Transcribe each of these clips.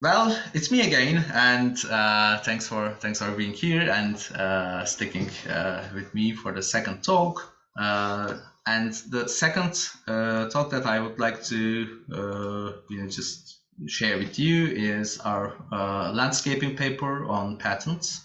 Well, it's me again, and thanks for being here and sticking with me for the second talk. And the second talk that I would like to just share with you is our landscaping paper on patents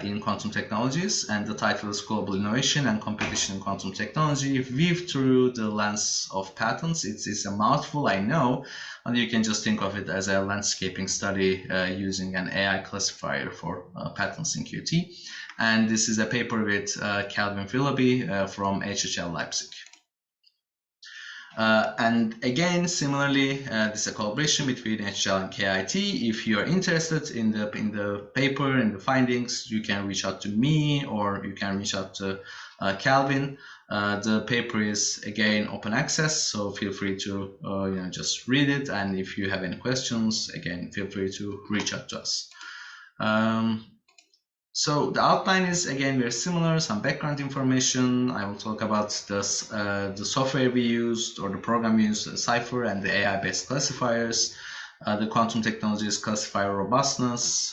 in quantum technologies, and the title is Global Innovation and Competition in Quantum Technology Viewed Through the Lens of Patents. It's a mouthful, I know, and you can just think of it as a landscaping study using an AI classifier for patents in QT. And this is a paper with Calvin Willoughby from HHL Leipzig. And again, similarly, this is a collaboration between HHL and KIT. If you are interested in the paper and the findings, you can reach out to me or you can reach out to Calvin. The paper is again open access, so feel free to just read it. And if you have any questions, again, feel free to reach out to us. So the outline is again very similar, some background information. I will talk about the software we used or the program we used, Cypher, and the AI-based classifiers, the quantum technologies classifier robustness,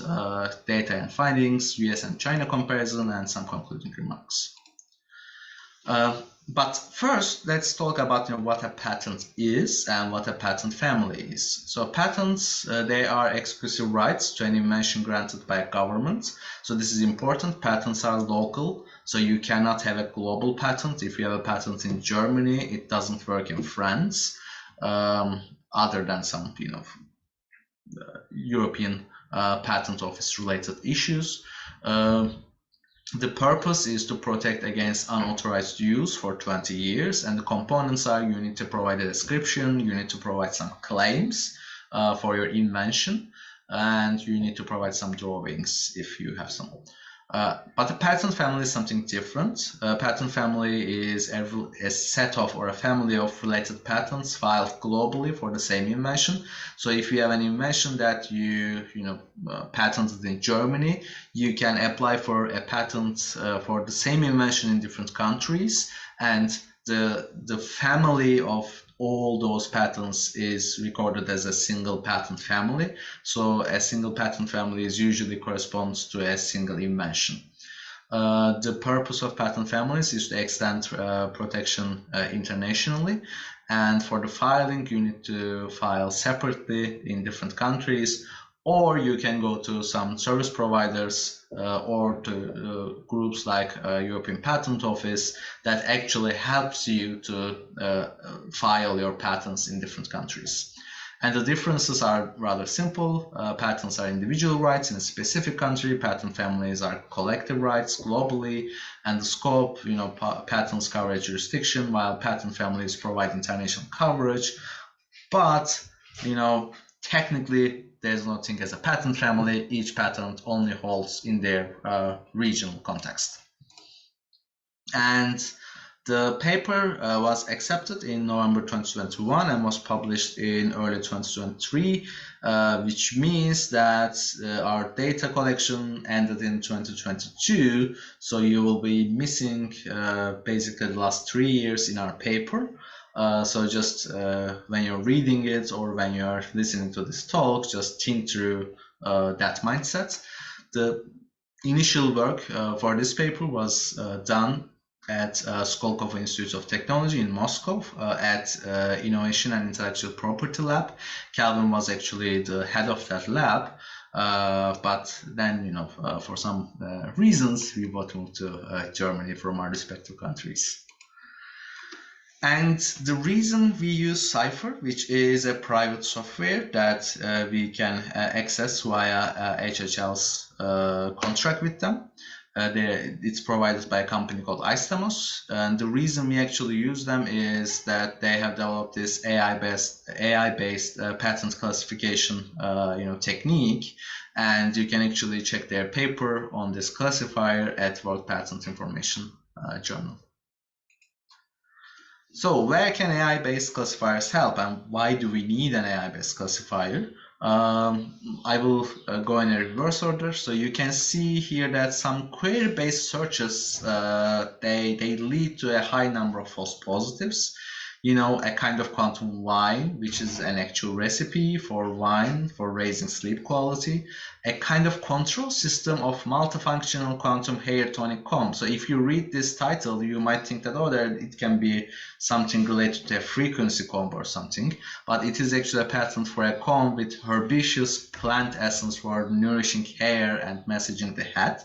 data and findings, US and China comparison, and some concluding remarks. But first, let's talk about what a patent is and what a patent family is. So patents, they are exclusive rights to an invention granted by a government. So this is important. Patents are local, so you cannot have a global patent. If you have a patent in Germany, it doesn't work in France, other than some European patent office related issues. The purpose is to protect against unauthorized use for 20 years, and the components are you need to provide a description, you need to provide some claims for your invention, and you need to provide some drawings if you have some. But the patent family is something different. Patent family is a set of or a family of related patents filed globally for the same invention. So if you have an invention that you patented in Germany, you can apply for a patent for the same invention in different countries, and the family of all those patents is recorded as a single patent family. So a single patent family is usually corresponds to a single invention. The purpose of patent families is to extend protection internationally, and for the filing you need to file separately in different countries, or you can go to some service providers or to groups like European Patent Office that actually helps you to file your patents in different countries. And the differences are rather simple. Patents are individual rights in a specific country. Patent families are collective rights globally. And the scope, patents cover a jurisdiction, while patent families provide international coverage. But, technically, there's no thing as a patent family. Each patent only holds in their regional context. And the paper was accepted in November 2021 and was published in early 2023, which means that our data collection ended in 2022. So you will be missing basically the last 3 years in our paper. So just when you're reading it or when you are listening to this talk, just think through that mindset. The initial work for this paper was done at Skolkovo Institute of Technology in Moscow at Innovation and Intellectual Property Lab. Calvin was actually the head of that lab, but then, for some reasons, we both moved to Germany from our respective countries. And the reason we use Cypher, which is a private software that we can access via HHL's contract with them. It's provided by a company called Istamos, and the reason we actually use them is that they have developed this AI-based patent classification technique, and you can actually check their paper on this classifier at World Patent Information Journal. So where can AI-based classifiers help, and why do we need an AI-based classifier? I will go in a reverse order. So you can see here that some query-based searches, they lead to a high number of false positives. a kind of quantum wine, which is an actual recipe for wine for raising sleep quality, a kind of control system of multifunctional quantum hair tonic comb. So if you read this title, you might think that, it can be something related to a frequency comb or something, but it is actually a patent for a comb with herbaceous plant essence for nourishing hair and massaging the head,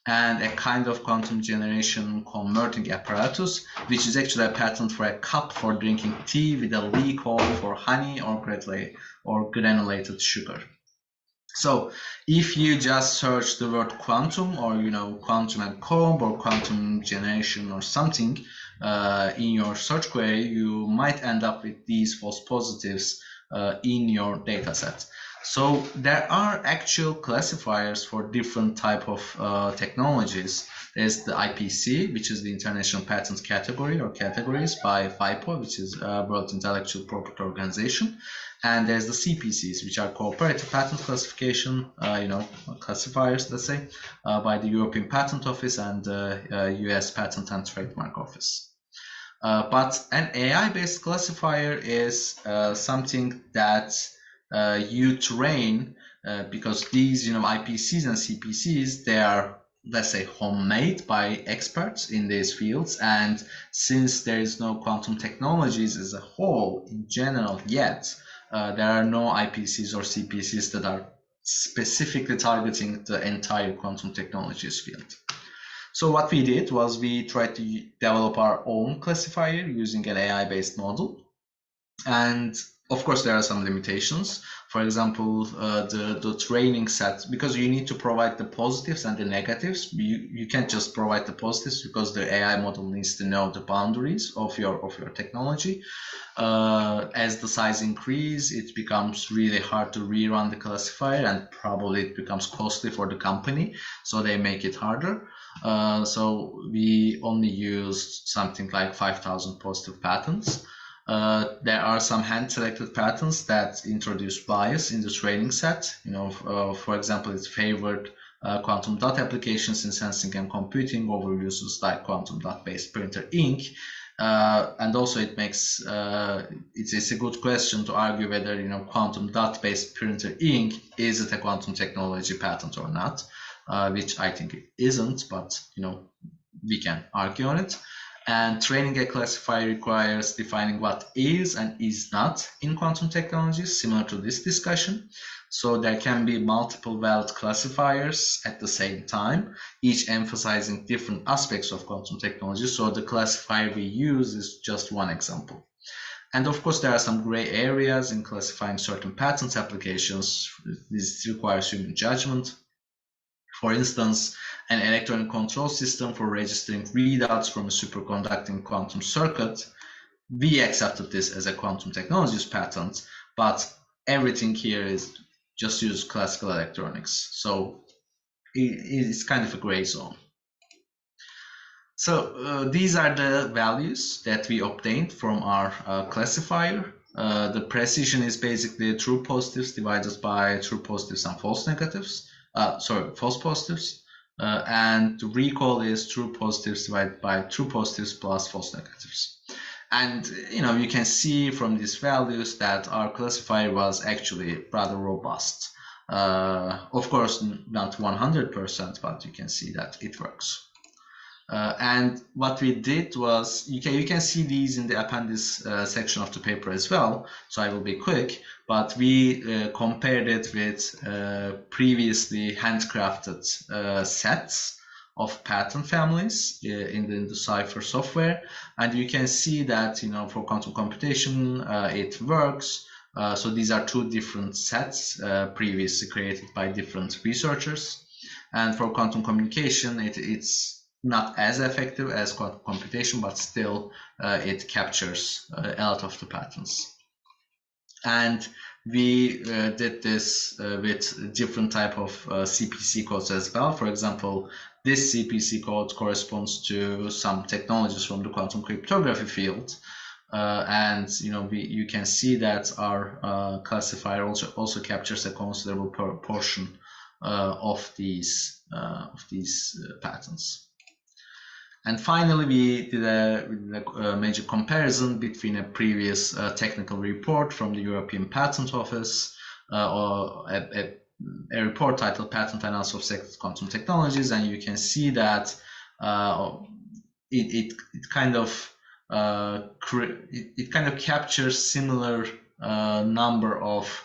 and a kind of quantum generation converting apparatus, which is actually a patent for a cup for drinking tea with a leak hole for honey or granulated sugar. So if you just search the word quantum, or quantum and comb or quantum generation or something in your search query, you might end up with these false positives in your data set. So there are actual classifiers for different type of technologies. There's the IPC, which is the International Patent Category or categories by WIPO, which is World Intellectual Property Organization. And there's the CPCs, which are cooperative patent classification, classifiers, let's say, by the European Patent Office and US Patent and Trademark Office. But an AI-based classifier is something that you train, because these IPCs and CPCs, they are, let's say, homemade by experts in these fields, and since there is no quantum technologies as a whole in general yet, there are no IPCs or CPCs that are specifically targeting the entire quantum technologies field. So what we did was we tried to develop our own classifier using an AI-based model. And of course, there are some limitations. For example, the training set, because you need to provide the positives and the negatives. You can't just provide the positives, because the AI model needs to know the boundaries of your technology. As the size increases, it becomes really hard to rerun the classifier, and probably it becomes costly for the company, so they make it harder. So we only used something like 5,000 positive patents. There are some hand-selected patents that introduce bias in the training set. For example, it favored quantum dot applications in sensing and computing over uses like quantum dot-based printer ink. And also it makes it's a good question to argue whether quantum dot-based printer ink is it a quantum technology patent or not, which I think it isn't, but we can argue on it. And training a classifier requires defining what is and is not in quantum technologies, similar to this discussion. So there can be multiple valid classifiers at the same time, each emphasizing different aspects of quantum technology. So the classifier we use is just one example. And of course, there are some gray areas in classifying certain patent applications. This requires human judgment. For instance, an electronic control system for registering readouts from a superconducting quantum circuit, we accepted this as a quantum technologies patent, but everything here is just use classical electronics. So it's kind of a gray zone. So these are the values that we obtained from our classifier. The precision is basically true positives divided by true positives and false negatives. False positives. And the recall is true positives divided by true positives plus false negatives. And you can see from these values that our classifier was actually rather robust. Of course, not 100%, but you can see that it works. And what we did was, you can see these in the appendix section of the paper as well, so I will be quick, but we compared it with previously handcrafted sets of patent families in the Cypher software, and you can see that for quantum computation it works. So these are two different sets previously created by different researchers, and for quantum communication it's not as effective as quantum computation, but still it captures a lot of the patents. And we did this with different type of CPC codes as well. For example, this CPC code corresponds to some technologies from the quantum cryptography field. And you can see that our classifier also captures a considerable portion of these patents. And finally, we did a major comparison between a previous technical report from the European Patent Office, or a report titled Patent Analysis of Selected Quantum Technologies, and you can see that it kind of captures similar number of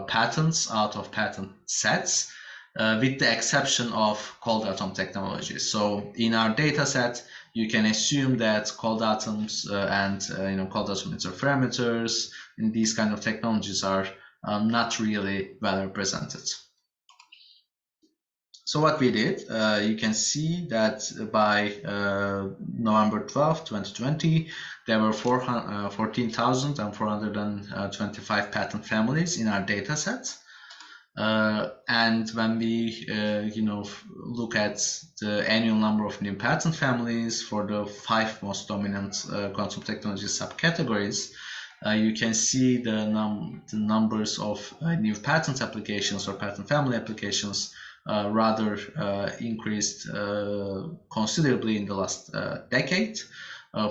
patents out of patent sets, with the exception of cold atom technologies. So in our data set, you can assume that cold atoms and cold atom interferometers and these kind of technologies are not really well represented. So what we did, you can see that by November 12, 2020, there were 14,425 patent families in our data set. And when we look at the annual number of new patent families for the 5 most dominant quantum technology subcategories, you can see the numbers of new patent applications or patent family applications rather increased considerably in the last decade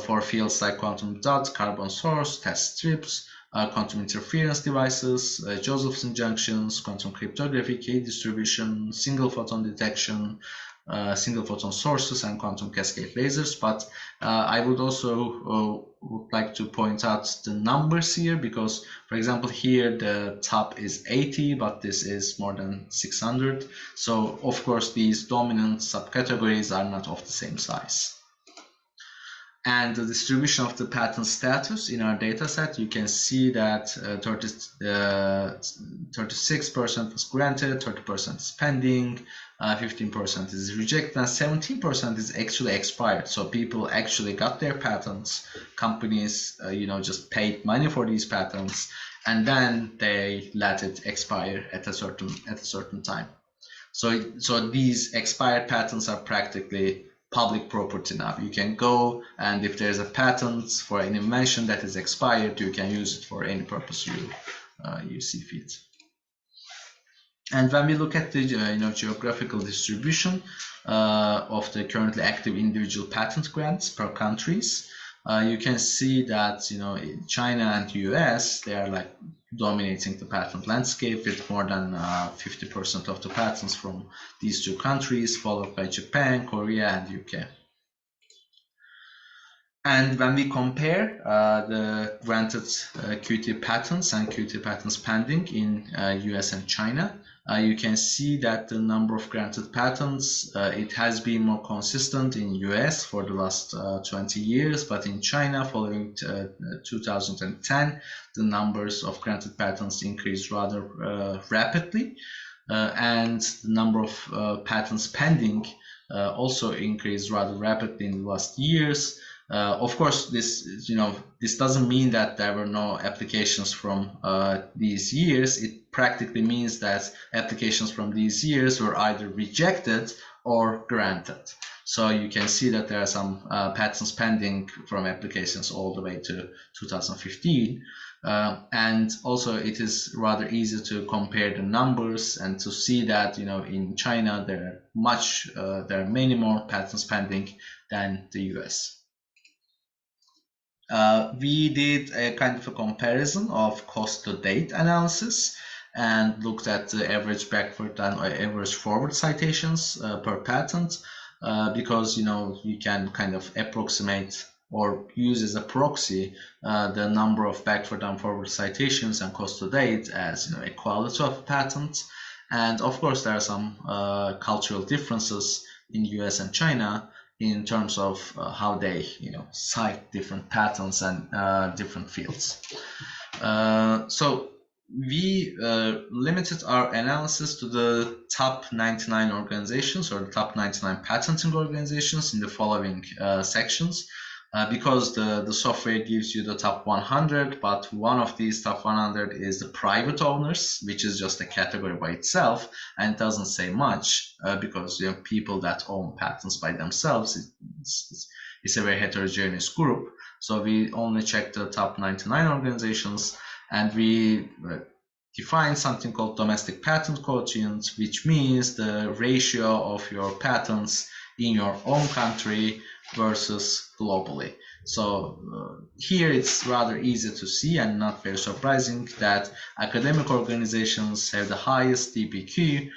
for fields like quantum dots, carbon source, test strips, quantum interference devices, Josephson junctions, quantum cryptography, key distribution, single photon detection, single photon sources, and quantum cascade lasers. But I would also would like to point out the numbers here, because, for example, here the top is 80, but this is more than 600. So, of course, these dominant subcategories are not of the same size. And the distribution of the patent status in our data set, you can see that 36% was granted, 30% is pending, 15% is rejected, and 17% is actually expired. So people actually got their patents. Companies, just paid money for these patents, and then they let it expire at a certain time. So these expired patents are practically public property now. You can go, and if there's a patent for an invention that is expired, you can use it for any purpose you see fit. And when we look at the geographical distribution of the currently active individual patent grants per countries, you can see that China and US, they are like dominating the patent landscape with more than 50% of the patents from these two countries, followed by Japan, Korea, and UK. And when we compare the granted QT patents and QT patents pending in US and China, you can see that the number of granted patents, it has been more consistent in US for the last 20 years, but in China following 2010, the numbers of granted patents increased rather rapidly, and the number of patents pending also increased rather rapidly in the last years. Of course, this doesn't mean that there were no applications from these years. It practically means that applications from these years were either rejected or granted. So you can see that there are some patents pending from applications all the way to 2015. And also it is rather easy to compare the numbers and to see that in China there are many more patents pending than the US. We did a kind of a comparison of cost to date analysis and looked at the average backward and average forward citations per patent, because you can kind of approximate or use as a proxy the number of backward and forward citations and cost to date as a quality of a patent. And of course there are some cultural differences in US and China in terms of how they cite different patents and different fields. So we limited our analysis to the top 99 organizations or the top 99 patenting organizations in the following sections, because the software gives you the top 100, but one of these top 100 is the private owners, which is just a category by itself and doesn't say much, because people that own patents by themselves, it's a very heterogeneous group. So we only checked the top 99 organizations, and we define something called domestic patent quotient, which means the ratio of your patents in your own country versus globally. So here it's rather easy to see and not very surprising that academic organizations have the highest DPQ.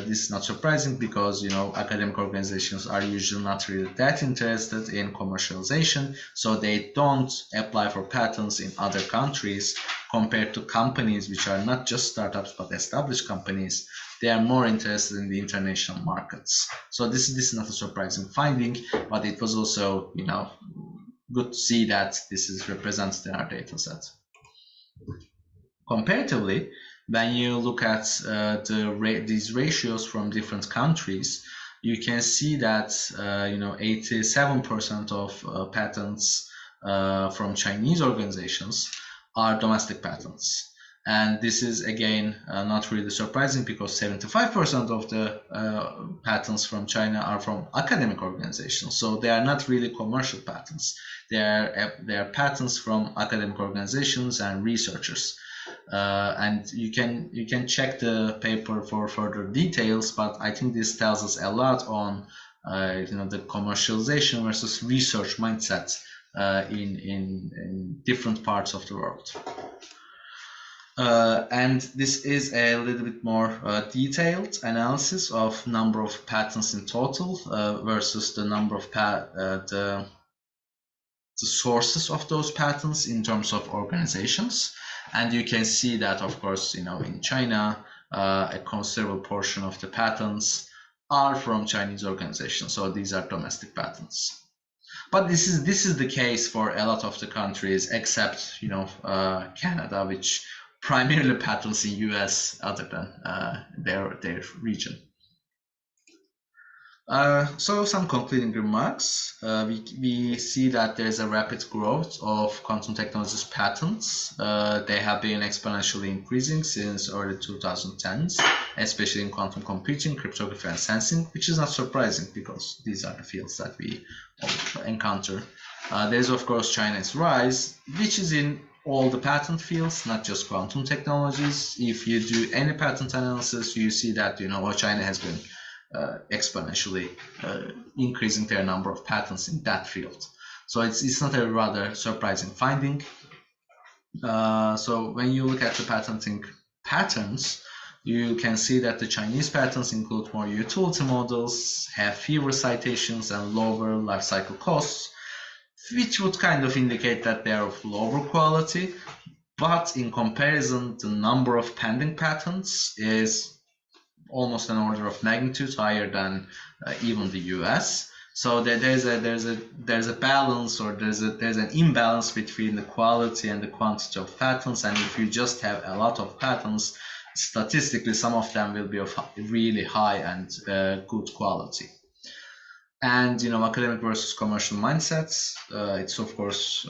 This is not surprising because, you know, academic organizations are usually not really that interested in commercialization, so they don't apply for patents in other countries compared to companies which are not just startups but established companies. They are more interested in the international markets. So this is not a surprising finding, but it was also, you know, good to see that this is represented in our data set. Comparatively, when you look at these ratios from different countries, you can see that 87% of patents from Chinese organizations are domestic patents. And this is again not really surprising because 75% of the patents from China are from academic organizations. So they are not really commercial patents. They are patents from academic organizations and researchers. And you can check the paper for further details, but I think this tells us a lot on the commercialization versus research mindset in different parts of the world. And this is a little bit more detailed analysis of number of patents in total versus the number of the sources of those patents in terms of organizations. And you can see that, of course, in China, a considerable portion of the patents are from Chinese organizations. So these are domestic patents. But this is the case for a lot of the countries except Canada, which primarily patents in US other than their region. So some concluding remarks. We see that there's a rapid growth of quantum technologies patents. They have been exponentially increasing since early 2010s, especially in quantum computing, cryptography, and sensing, which is not surprising because these are the fields that we encounter. There's of course China's rise, which is in all the patent fields, not just quantum technologies. If you do any patent analysis, you see that China has been exponentially increasing their number of patents in that field. So it's not a rather surprising finding. So when you look at the patenting patterns, you can see that the Chinese patents include more utility models, have fewer citations, and lower lifecycle costs, which would kind of indicate that they are of lower quality. But in comparison, the number of pending patents is almost an order of magnitude higher than even the US. So there's a balance, or there's an imbalance between the quality and the quantity of patents. And if you just have a lot of patents, statistically some of them will be of really high and good quality. And academic versus commercial mindsets, it's of course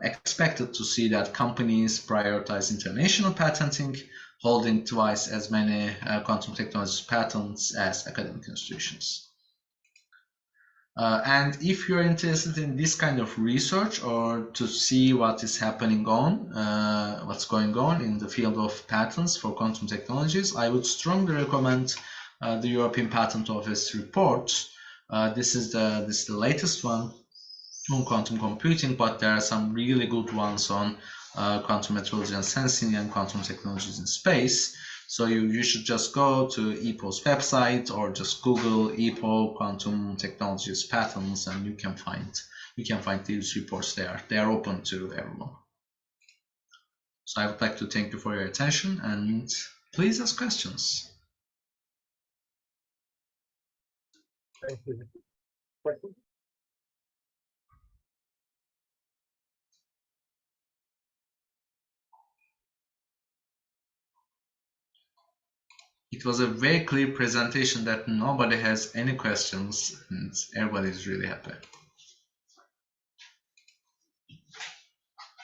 expected to see that companies prioritize international patenting, holding twice as many quantum technologies patents as academic institutions. And if you're interested in this kind of research, or to see what is happening what's going on in the field of patents for quantum technologies, I would strongly recommend the European Patent Office report. This is the latest one on quantum computing, but there are some really good ones on quantum metrology and sensing and quantum technologies in space. So you should just go to EPO's website or just Google EPO quantum technologies patents, and you can find these reports there. They are open to everyone. So I would like to thank you for your attention, and please ask questions. Thank you. Questions? It was a very clear presentation that nobody has any questions, and everybody is really happy.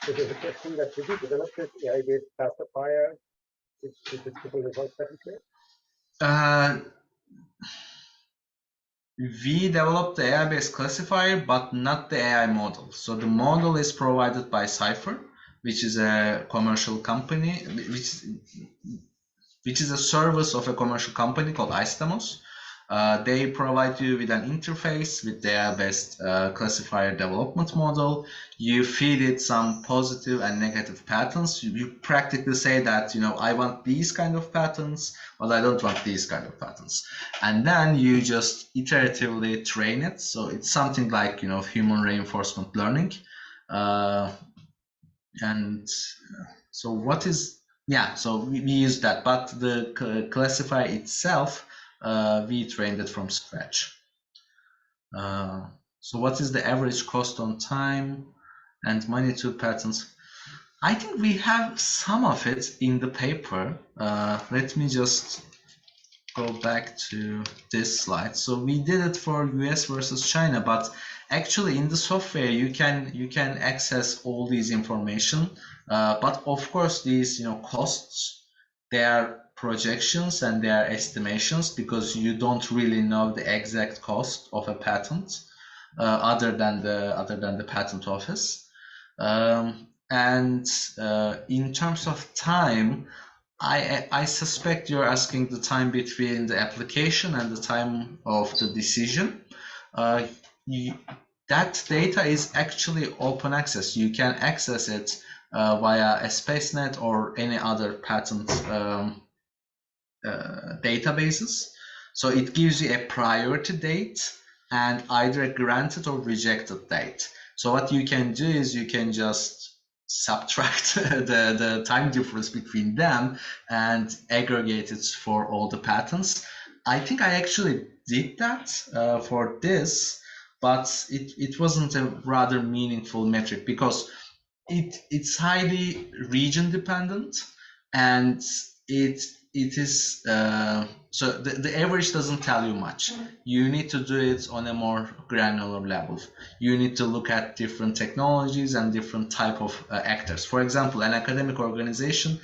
So there's a question that did you develop this AI-based classifier with the typical results that you share? We developed the AI-based classifier, but not the AI model. So the model is provided by Cypher, which is a commercial company, which is a service of a commercial company called Istamos. They provide you with an interface with their best classifier development model. You feed it some positive and negative patterns. You practically say that, you know, I want these kind of patterns, but I don't want these kind of patterns. And then you just iteratively train it. So it's something like, you know, human reinforcement learning. So what is, yeah, so we use that, but the classifier itself, we trained it from scratch. So what is the average cost on time and money to patterns? I think we have some of it in the paper. Let me just go back to this slide. So we did it for US versus China, but actually in the software you can access all these information. But of course these, you know, costs, they are projections and they are estimations, because you don't really know the exact cost of a patent other than the patent office. In terms of time, I suspect you're asking the time between the application and the time of the decision. That data is actually open access. You can access it via a SpaceNet or any other patent databases. So it gives you a priority date and either a granted or rejected date. So what you can do is you can just subtract the time difference between them and aggregate it for all the patents. I think I actually did that for this, but it wasn't a rather meaningful metric, because it's highly region dependent, and it is so the average doesn't tell you much. You need to do it on a more granular level. You need to look at different technologies and different type of actors. For example, an academic organization,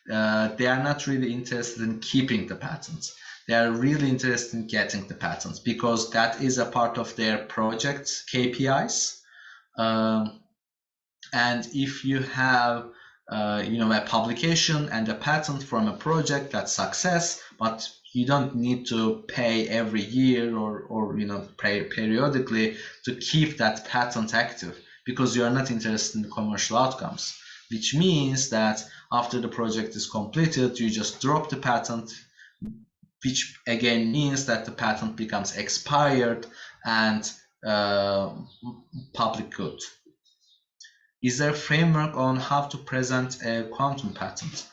they are not really interested in keeping the patents. They are really interested in getting the patents, because that is a part of their project KPIs. And if you have you know, a publication and a patent from a project, that's success, but you don't need to pay every year or you know, pay periodically to keep that patent active, because you are not interested in the commercial outcomes, which means that after the project is completed, you just drop the patent, which again means that the patent becomes expired and public good. Is there a framework on how to present a quantum patent?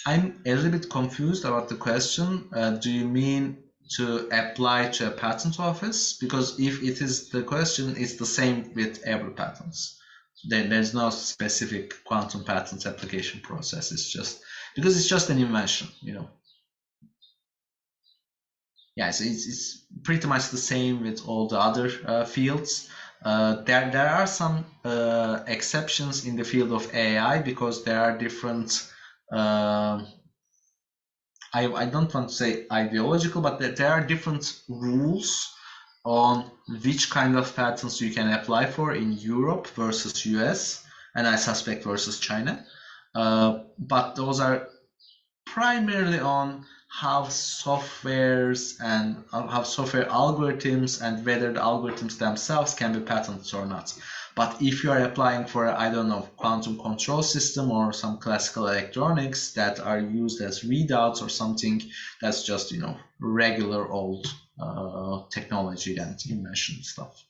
I'm a little bit confused about the question. Do you mean to apply to a patent office? Because if it is the question, it's the same with every patents. There's no specific quantum patent application process. It's just because it's just an invention, you know. Yeah, so it's pretty much the same with all the other fields. There are some exceptions in the field of AI, because there are different, I don't want to say ideological, but there are different rules on which kind of patents you can apply for in Europe versus US, and I suspect versus China. But those are primarily on how softwares and how software algorithms and whether the algorithms themselves can be patented or not. But if you are applying for, I don't know, quantum control system or some classical electronics that are used as readouts or something, that's just, you know, regular old technology and invention stuff.